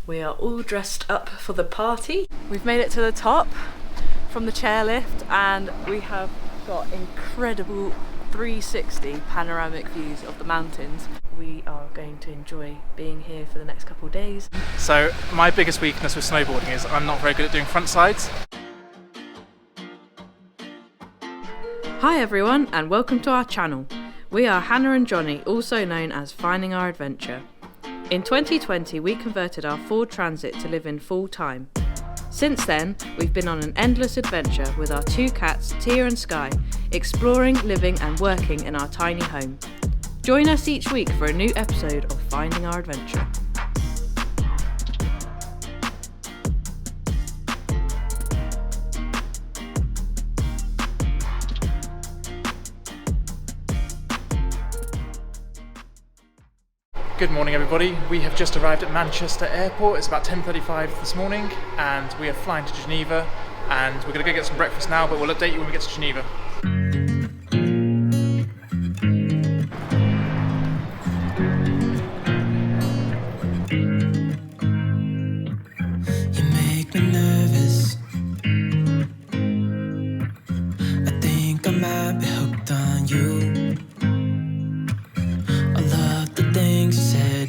We are all dressed up for the party. We've made it to the top from the chairlift and we have got incredible 360 panoramic views of the mountains. We are going to enjoy being here for the next couple of days. So my biggest weakness with snowboarding is I'm not very good at doing front sides. Hi everyone and welcome to our channel. We are Hannah and Johnny, also known as Finding Our Adventure. In 2020 we converted our Ford Transit to live in full time. Since then we've been on an endless adventure with our two cats Tia and Sky, exploring, living and working in our tiny home. Join us each week for a new episode of Finding Our Adventure. Good morning everybody, we have just arrived at Manchester Airport. It's about 10:35 this morning and we are flying to Geneva and we're going to go get some breakfast now, but we'll update you when we get to Geneva. You make me nervous. I think I might be hooked on you.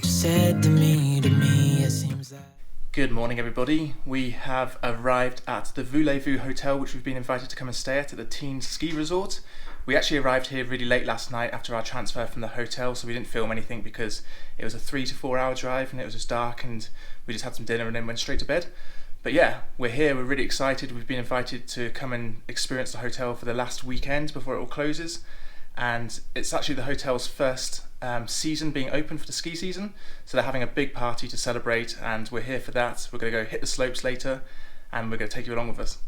Said to me, it seems that... Good morning everybody, we have arrived at the VoulezVous Hotel, which we've been invited to come and stay at the Tignes ski resort. We actually arrived here really late last night after our transfer from the hotel, so we didn't film anything because it was a 3 to 4 hour drive and it was just dark and we just had some dinner and then went straight to bed. But yeah, we're here, we're really excited. We've been invited to come and experience the hotel for the last weekend before it all closes, and it's actually the hotel's first season being open for the ski season, so they're having a big party to celebrate and we're here for that. We're going to go hit the slopes later and we're going to take you along with us.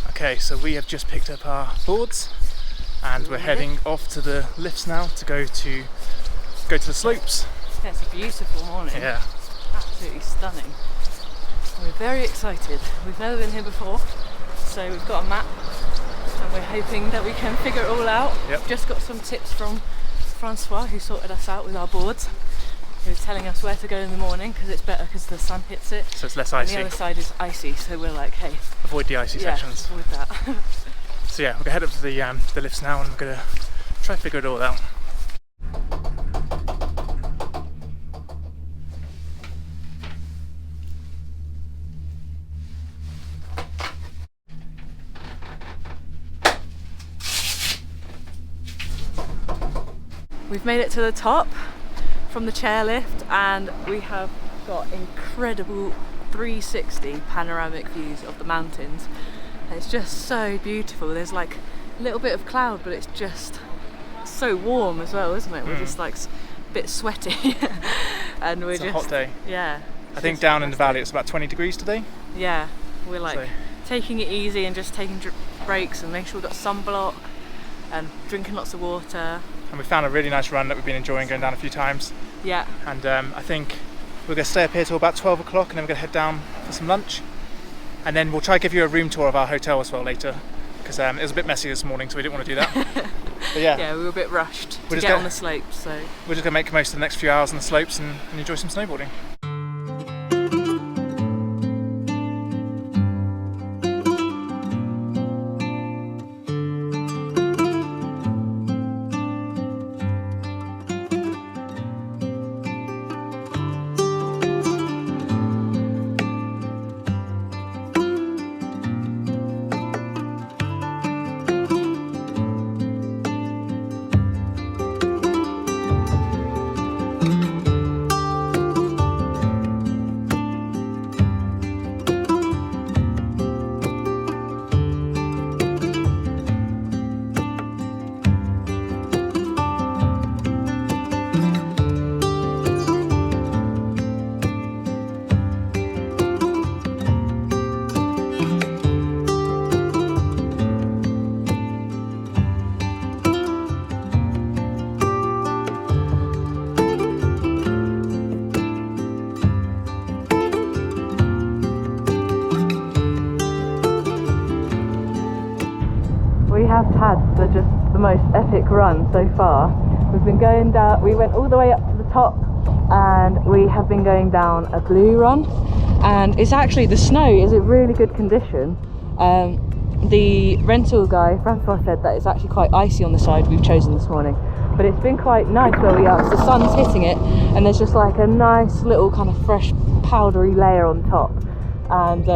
Okay, so we have just picked up our boards and we're heading off to the lifts now to go to the slopes. Yeah, it's a beautiful morning. Yeah. Absolutely stunning. We're very excited. We've never been here before, so we've got a map and we're hoping that we can figure it all out. Yep. Just got some tips from Francois, who sorted us out with our boards. He was telling us where to go in the morning because it's better because the sun hits it. So it's less icy. And the other side is icy, so we're like, hey, avoid the icy sections. Avoid that. So yeah, we're going to head up to the lifts now and we're going to try to figure it all out. We've made it to the top from the chairlift and we have got incredible 360 panoramic views of the mountains. And it's just so beautiful. There's like a little bit of cloud, but it's just so warm as well, isn't it? We're just like a bit sweaty and we're it's a hot day. Yeah. I think down in the valley it's about 20 degrees today. Yeah, we're like taking it easy and just taking breaks and making sure we've got sunblock and drinking lots of water. And we found a really nice run that we've been enjoying, going down a few times. Yeah. And I think we're going to stay up here till about 12 o'clock and then we're going to head down for some lunch. And then we'll try to give you a room tour of our hotel as well later, because it was a bit messy this morning, so we didn't want to do that. But yeah. Yeah, we were a bit rushed to get on the slopes, so... We're just going to make the most of the next few hours on the slopes and enjoy some snowboarding. have had just the most epic run so far. We've been going down, we went all the way up to the top and we have been going down a blue run and it's actually, the snow is in really good condition. The rental guy, Francois, said that it's actually quite icy on the side we've chosen this morning, but it's been quite nice where we are because the sun's hitting it and there's just like a nice little kind of fresh powdery layer on top, and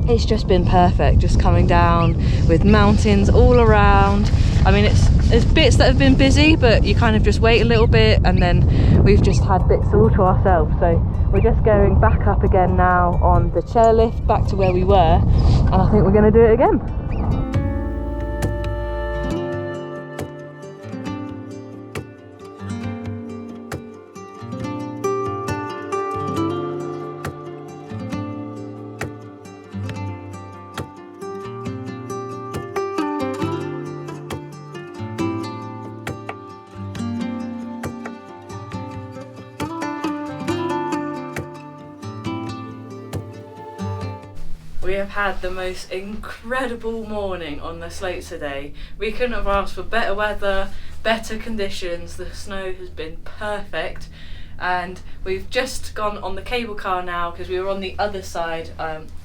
it's just been perfect, just coming down with mountains all around. I mean, there's bits that have been busy, but you kind of just wait a little bit, and then we've just had bits all to ourselves. So we're just going back up again now on the chairlift back to where we were, and I think we're going to do it again. We have had the most incredible morning on the slopes today. We couldn't have asked for better weather, better conditions. The snow has been perfect, and we've just gone on the cable car now because we were on the other side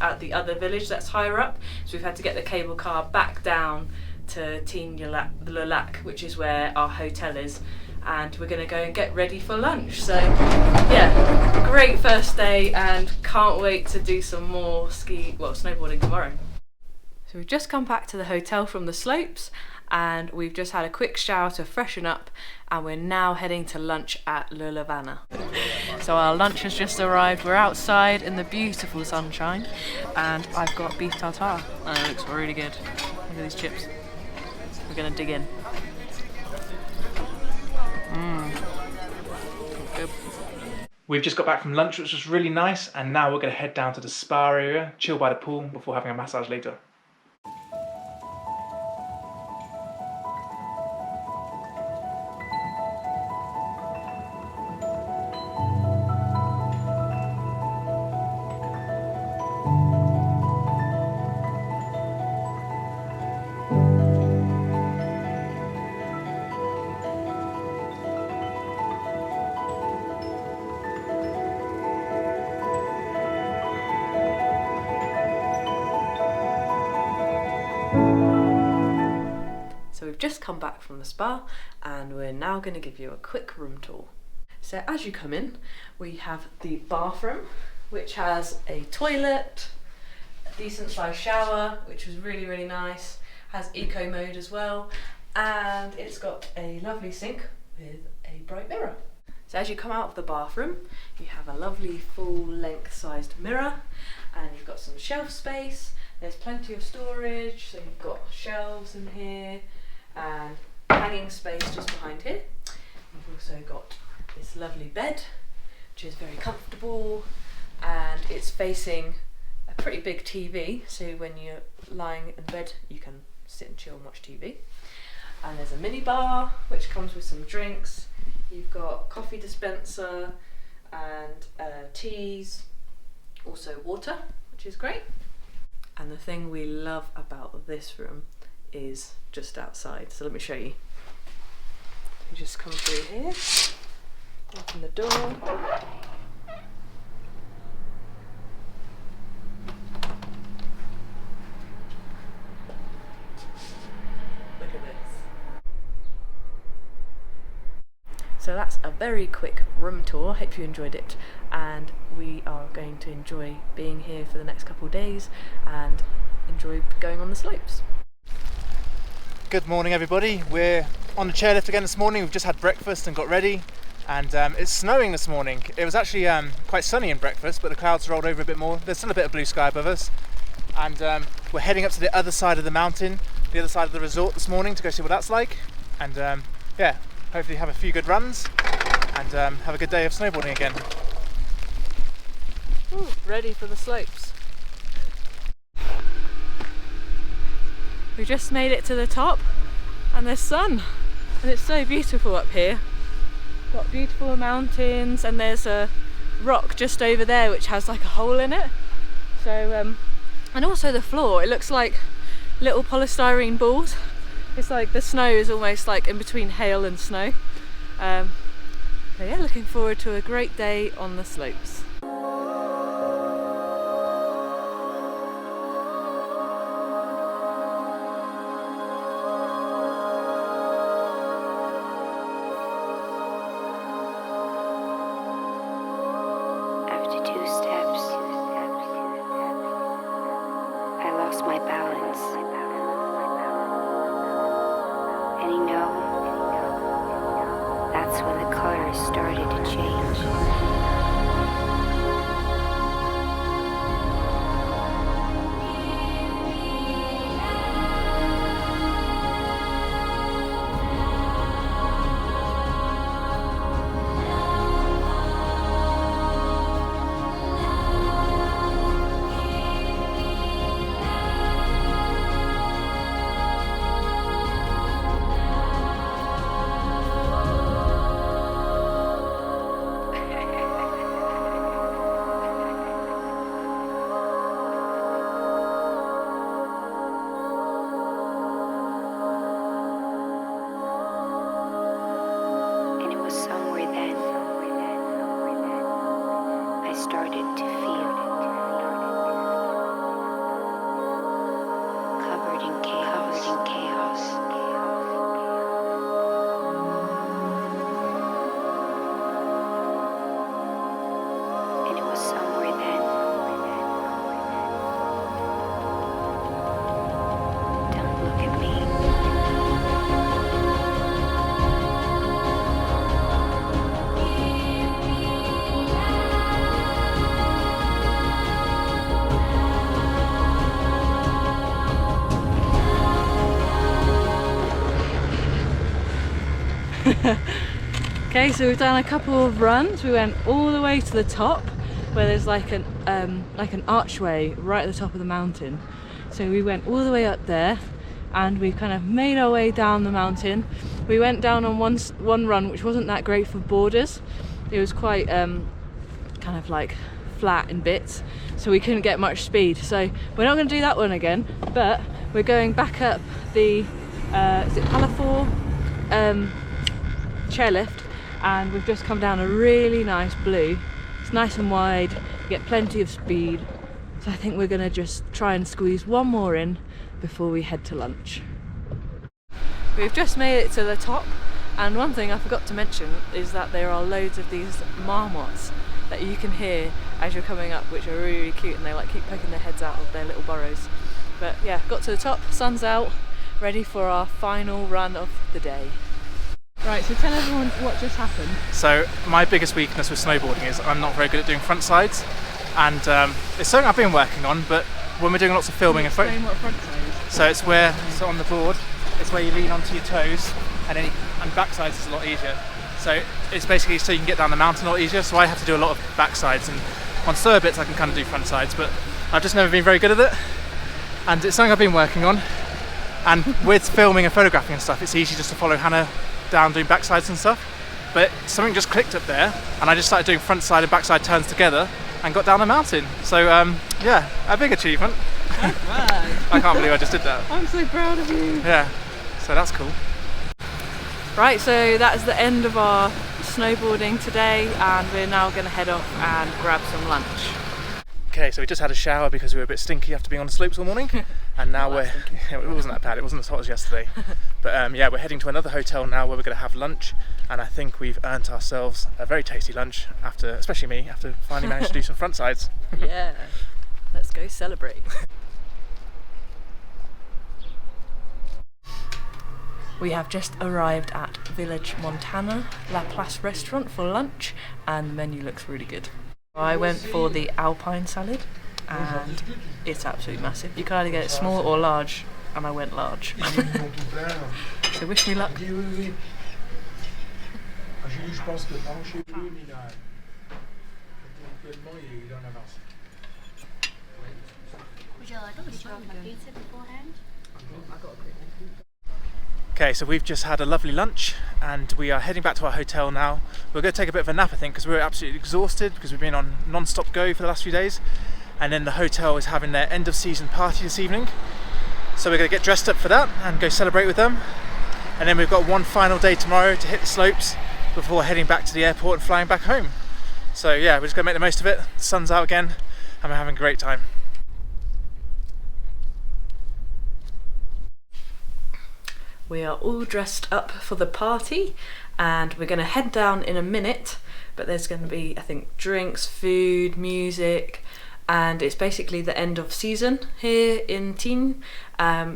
at the other village that's higher up, so we've had to get the cable car back down to Tignes Le Lac, which is where our hotel is, and we're going to go and get ready for lunch. So yeah, great first day, and can't wait to do some more snowboarding tomorrow. So we've just come back to the hotel from the slopes, and we've just had a quick shower to freshen up, and we're now heading to lunch at Le Lac. So our lunch has just arrived. We're outside in the beautiful sunshine, and I've got beef tartare, and it looks really good. Look at these chips. We're going to dig in. Good. We've just got back from lunch, which was really nice, and now we're going to head down to the spa area, chill by the pool before having a massage later. So we've just come back from the spa, and we're now going to give you a quick room tour. So as you come in, we have the bathroom, which has a toilet, a decent sized shower, which was really, really nice, has eco mode as well, and it's got a lovely sink with a bright mirror. So as you come out of the bathroom, you have a lovely full length sized mirror, and you've got some shelf space. There's plenty of storage, so you've got shelves in here and hanging space just behind here. You've also got this lovely bed, which is very comfortable, and it's facing a pretty big TV, so when you're lying in bed you can sit and chill and watch TV. And there's a mini bar which comes with some drinks. You've got coffee dispenser and teas, also water, which is great. And the thing we love about this room is just outside, so let me show you. You just come through here, open the door, look at this. So that's a very quick room tour. Hope you enjoyed it, and we are going to enjoy being here for the next couple of days and enjoy going on the slopes. Good morning everybody, we're on the chairlift again this morning. We've just had breakfast and got ready, and it's snowing this morning. It was actually quite sunny in breakfast, but the clouds rolled over a bit more. There's still a bit of blue sky above us, and we're heading up to the other side of the mountain, the other side of the resort this morning to go see what that's like, and yeah, hopefully have a few good runs and have a good day of snowboarding again. Ooh, ready for the slopes. We just made it to the top, and there's sun, and it's so beautiful up here. Got beautiful mountains, and there's a rock just over there which has like a hole in it. So and also the floor, it looks like little polystyrene balls. It's like the snow is almost like in between hail and snow. So yeah, looking forward to a great day on the slopes. lost my balance. And you know, that's when the colors started to change. Okay, so we've done a couple of runs. We went all the way to the top where there's like an archway right at the top of the mountain. So we went all the way up there and we kind of made our way down the mountain. We went down on one run which wasn't that great for boarders. It was quite kind of like flat in bits, so we couldn't get much speed. So we're not going to do that one again, but we're going back up the is it Palafor chairlift, and we've just come down a really nice blue. It's nice and wide, you get plenty of speed, so I think we're going to just try and squeeze one more in before we head to lunch. We've just made it to the top, and one thing I forgot to mention is that there are loads of these marmots that you can hear as you're coming up, which are really, really cute, and they like keep poking their heads out of their little burrows. But yeah, got to the top, sun's out, ready for our final run of the day. Right, so tell everyone what just happened. So my biggest weakness with snowboarding is I'm not very good at doing front sides, and it's something I've been working on, but when we're doing lots of filming and explain what a front side is. So it's where, so on the board, it's where you lean onto your toes, and then and back sides is a lot easier. So it's basically so you can get down the mountain a lot easier, so I have to do a lot of back sides, and on slower bits I can kind of do front sides, but I've just never been very good at it, and it's something I've been working on. And with filming and photographing and stuff, it's easy just to follow Hannah down doing backsides and stuff, but something just clicked up there and I just started doing front side and backside turns together and got down the mountain. So yeah, a big achievement. I can't believe I just did that. I'm so proud of you. Yeah, so that's cool. Right, so that is the end of our snowboarding today, and we're now going to head off and grab some lunch. Okay, so we just had a shower because we were a bit stinky after being on the slopes all morning, and now it wasn't that bad, it wasn't as hot as yesterday. But yeah, we're heading to another hotel now where we're going to have lunch, and I think we've earned ourselves a very tasty lunch, after, especially me, after finally managed to do some front sides. Yeah, let's go celebrate. We have just arrived at Village Montana La Place restaurant for lunch, and the menu looks really good. I went for the Alpine salad, and it's absolutely massive. You can either get it small or large, and I went large. So wish me luck. Okay, so we've just had a lovely lunch and we are heading back to our hotel now. We're going to take a bit of a nap, I think, because we're absolutely exhausted because we've been on non-stop go for the last few days, and then the hotel is having their end of season party this evening, so we're going to get dressed up for that and go celebrate with them, and then we've got one final day tomorrow to hit the slopes before heading back to the airport and flying back home. So yeah, we're just going to make the most of it. The sun's out again and we're having a great time. We are all dressed up for the party and we're going to head down in a minute, but there's going to be, I think, drinks, food, music, and it's basically the end of season here in Tignes.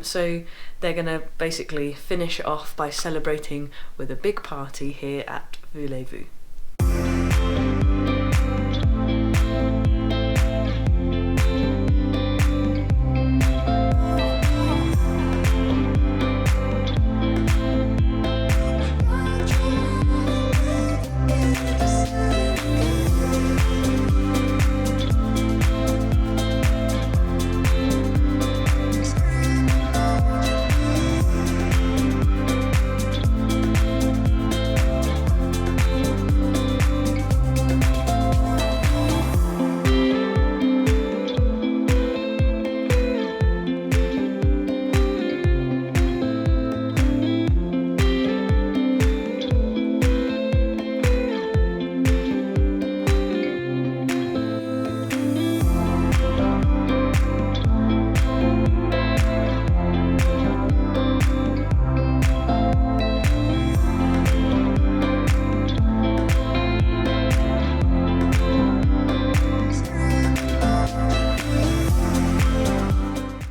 So they're going to basically finish it off by celebrating with a big party here at VoulezVous.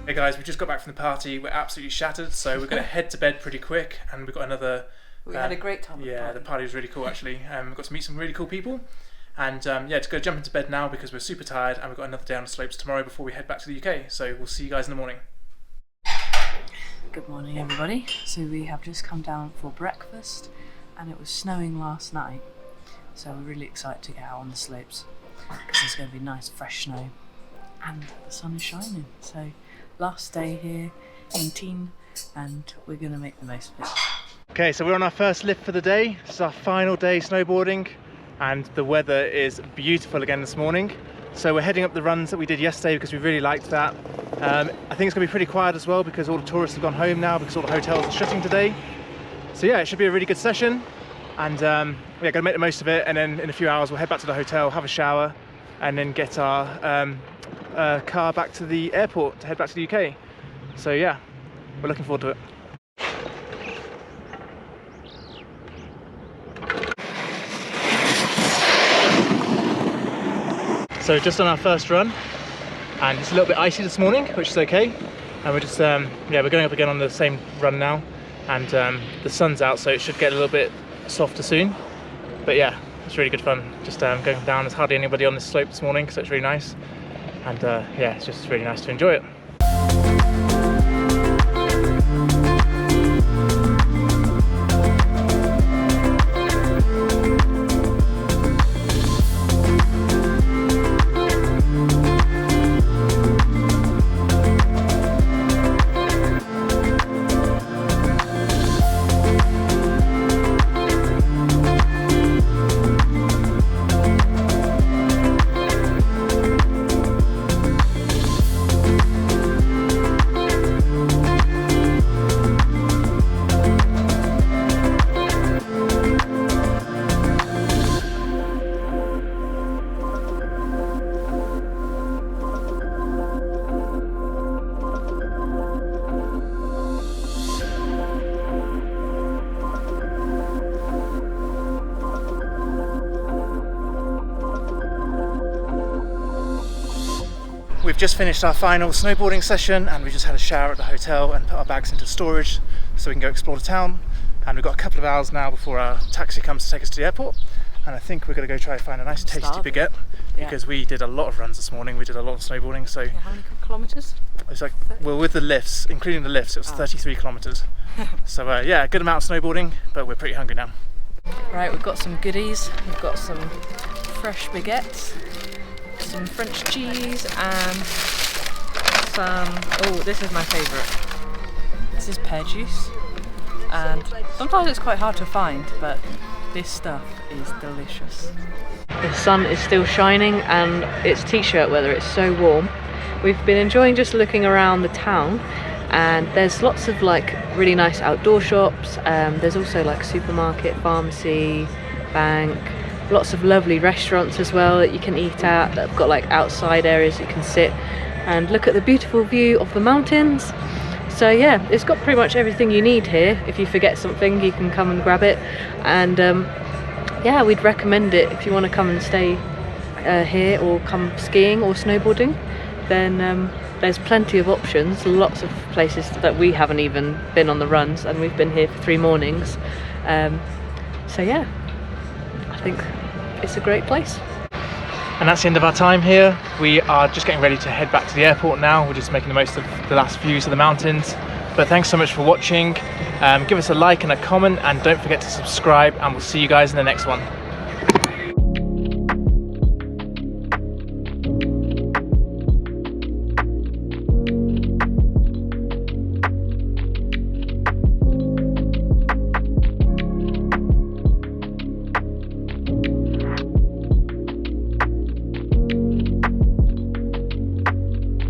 Hey guys, we just got back from the party. We're absolutely shattered, so we're going to head to bed pretty quick, and we've got another... We had a great time. Yeah, the party was really cool actually. We've got to meet some really cool people, and yeah, just go jump into bed now because we're super tired, and we've got another day on the slopes tomorrow before we head back to the UK. So we'll see you guys in the morning. Good morning everybody. So we have just come down for breakfast, and it was snowing last night, so we're really excited to get out on the slopes because there's going to be nice fresh snow and the sun is shining. So last day here in Tignes, and we're going to make the most of it. Okay, so we're on our first lift for the day. This is our final day snowboarding, and the weather is beautiful again this morning. So we're heading up the runs that we did yesterday because we really liked that. I think it's going to be pretty quiet as well because all the tourists have gone home now because all the hotels are shutting today. So yeah, it should be a really good session, and yeah, going to make the most of it, and then in a few hours we'll head back to the hotel, have a shower, and then get our car back to the airport to head back to the UK. So yeah, we're looking forward to it. So just on our first run, and it's a little bit icy this morning, which is okay. And we're just yeah, we're going up again on the same run now, and the sun's out, so it should get a little bit softer soon. But yeah, it's really good fun. Just going down. There's hardly anybody on this slope this morning, so it's really nice. And yeah, it's just really nice to enjoy it. We've just finished our final snowboarding session, and we just had a shower at the hotel and put our bags into storage so we can go explore the town. And we've got a couple of hours now before our taxi comes to take us to the airport, and I think we're going to go try and find a nice tasty baguette because we did a lot of runs this morning. We did a lot of snowboarding. So yeah, how many kilometres? It's like, well, with the lifts, including the lifts, it was 33 kilometres. So yeah, a good amount of snowboarding, but we're pretty hungry now. Right, we've got some goodies. We've got some fresh baguettes, some French cheese, and some, oh, this is my favourite. This is pear juice, and sometimes it's quite hard to find, but this stuff is delicious. The sun is still shining and it's t-shirt weather, it's so warm. We've been enjoying just looking around the town, and there's lots of like really nice outdoor shops. There's also like supermarket, pharmacy, bank, lots of lovely restaurants as well that you can eat at, that have got like outside areas you can sit and look at the beautiful view of the mountains. So yeah, it's got pretty much everything you need here. If you forget something, you can come and grab it, and yeah, we'd recommend it if you want to come and stay here or come skiing or snowboarding, then there's plenty of options, lots of places that we haven't even been on the runs, and we've been here for 3 mornings. So yeah, I think it's a great place. And that's the end of our time here. We are just getting ready to head back to the airport now. We're just making the most of the last views of the mountains. But thanks so much for watching. Give us a like and a comment, and don't forget to subscribe, and we'll see you guys in the next one.